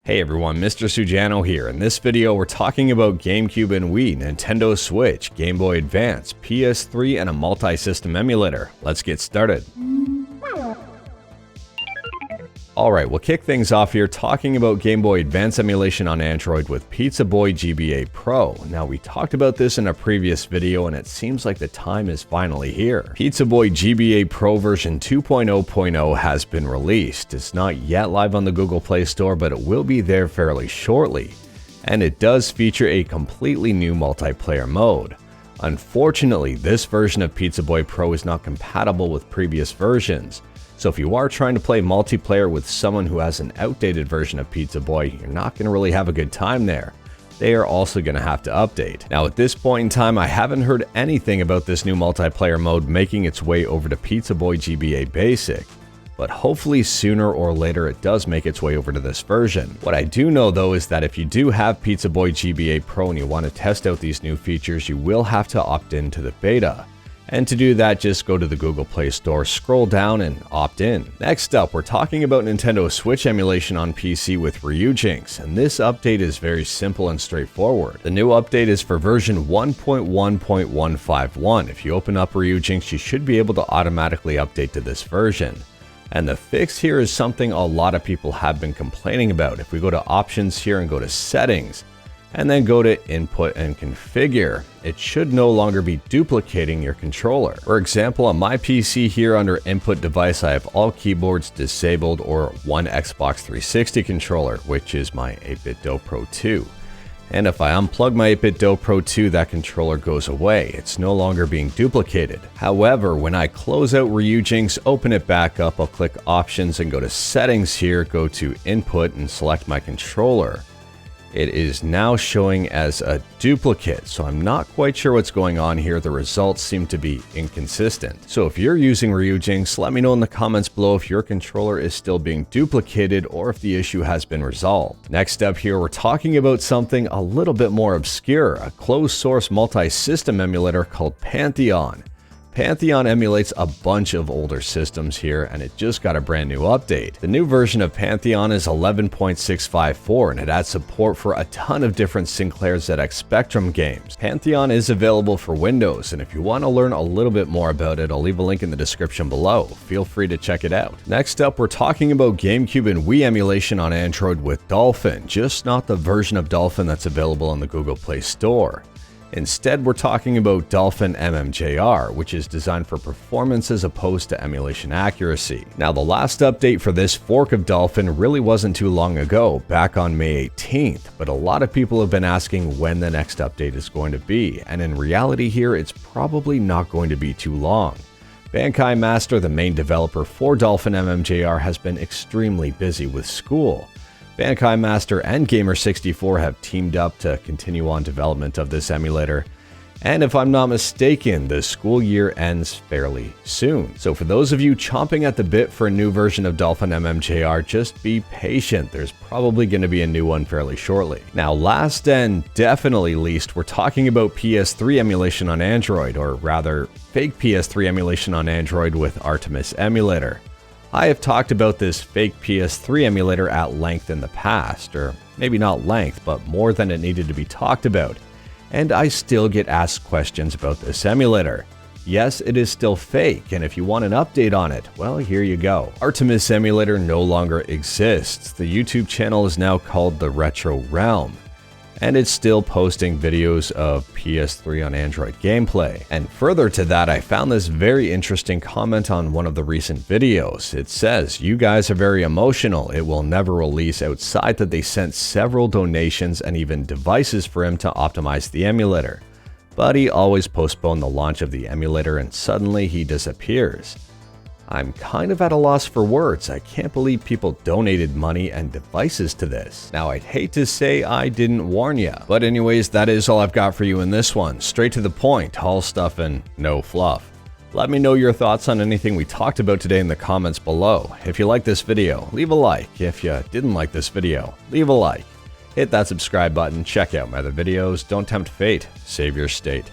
Hey everyone, Mr. Sujano here. In this video, we're talking about GameCube and Wii, Nintendo Switch, Game Boy Advance, PS3, and a multi-system emulator. Let's get started. Alright, we'll kick things off here talking about Game Boy Advance emulation on Android with Boy GBA Pro. Now, we talked about this in a previous video and it seems like the time is finally here. Boy GBA Pro version 2.0.0 has been released. It's not yet live on the Google Play Store, but it will be there fairly shortly. And it does feature a completely new multiplayer mode. Unfortunately, this version of Boy Pro is not compatible with previous versions. So if you are trying to play multiplayer with someone who has an outdated version of Boy, you're not going to really have a good time there. They are also going to have to update. Now at this point in time, I haven't heard anything about this new multiplayer mode making its way over to Boy GBA Basic. But hopefully sooner or later it does make its way over to this version. What I do know though is that if you do have Boy GBA Pro and you want to test out these new features, you will have to opt into the beta. And to do that, just go to the Google Play Store, scroll down, and opt in. Next up, we're talking about Nintendo Switch emulation on PC with Ryujinx, and this update is very simple and straightforward. The new update is for version 1.1.151. If you open up Ryujinx, you should be able to automatically update to this version. And the fix here is something a lot of people have been complaining about. If we go to options here and go to settings, and then go to input and configure, it should no longer be duplicating your controller. For example, on my PC here under input device, I have all keyboards disabled or one Xbox 360 controller, which is my 8BitDo Pro 2. And if I unplug my 8BitDo Pro 2, that controller goes away. It's no longer being duplicated. However, when I close out Ryujinx, open it back up, I'll click options and go to settings here, go to input and select my controller. It is now showing as a duplicate, so I'm not quite sure what's going on here. The results seem to be inconsistent. So if you're using Ryujinx, let me know in the comments below if your controller is still being duplicated or if the issue has been resolved. Next up here, we're talking about something a little bit more obscure, a closed source multi-system emulator called Pantheon. Pantheon emulates a bunch of older systems here, and it just got a brand new update. The new version of Pantheon is 11.654, and it adds support for a ton of different Sinclair ZX Spectrum games. Pantheon is available for Windows, and if you want to learn a little bit more about it, I'll leave a link in the description below. Feel free to check it out. Next up, we're talking about GameCube and Wii emulation on Android with Dolphin, just not the version of Dolphin that's available on the Google Play Store. Instead, we're talking about Dolphin MMJR, which is designed for performance as opposed to emulation accuracy. Now, the last update for this fork of Dolphin really wasn't too long ago, back on May 18th, but a lot of people have been asking when the next update is going to be, and in reality here, it's probably not going to be too long. Bankai Master, the main developer for Dolphin MMJR, has been extremely busy with school. Bankai Master and Gamer64 have teamed up to continue on development of this emulator, and if I'm not mistaken, the school year ends fairly soon. So for those of you chomping at the bit for a new version of Dolphin MMJR, just be patient. There's probably going to be a new one fairly shortly. Now, last and definitely least, we're talking about PS3 emulation on Android, or rather, fake PS3 emulation on Android with Artemis Emulator. I have talked about this fake PS3 emulator at length in the past, or maybe not length, but more than it needed to be talked about, and I still get asked questions about this emulator. Yes, it is still fake, and if you want an update on it, well, here you go. Artemis Emulator no longer exists. The YouTube channel is now called The Retro Realm, and it's still posting videos of PS3 on Android gameplay. And further to that, I found this very interesting comment on one of the recent videos. It says, "You guys are very emotional. It will never release," outside that they sent several donations and even devices for him to optimize the emulator. But he always postponed the launch of the emulator and suddenly he disappears. I'm kind of at a loss for words. I can't believe people donated money and devices to this. Now, I'd hate to say I didn't warn ya, but anyways, that is all I've got for you in this one. Straight to the point, all stuff and no fluff. Let me know your thoughts on anything we talked about today in the comments below. If you like this video, leave a like. If you didn't like this video, leave a like. Hit that subscribe button, check out my other videos, don't tempt fate, save your state.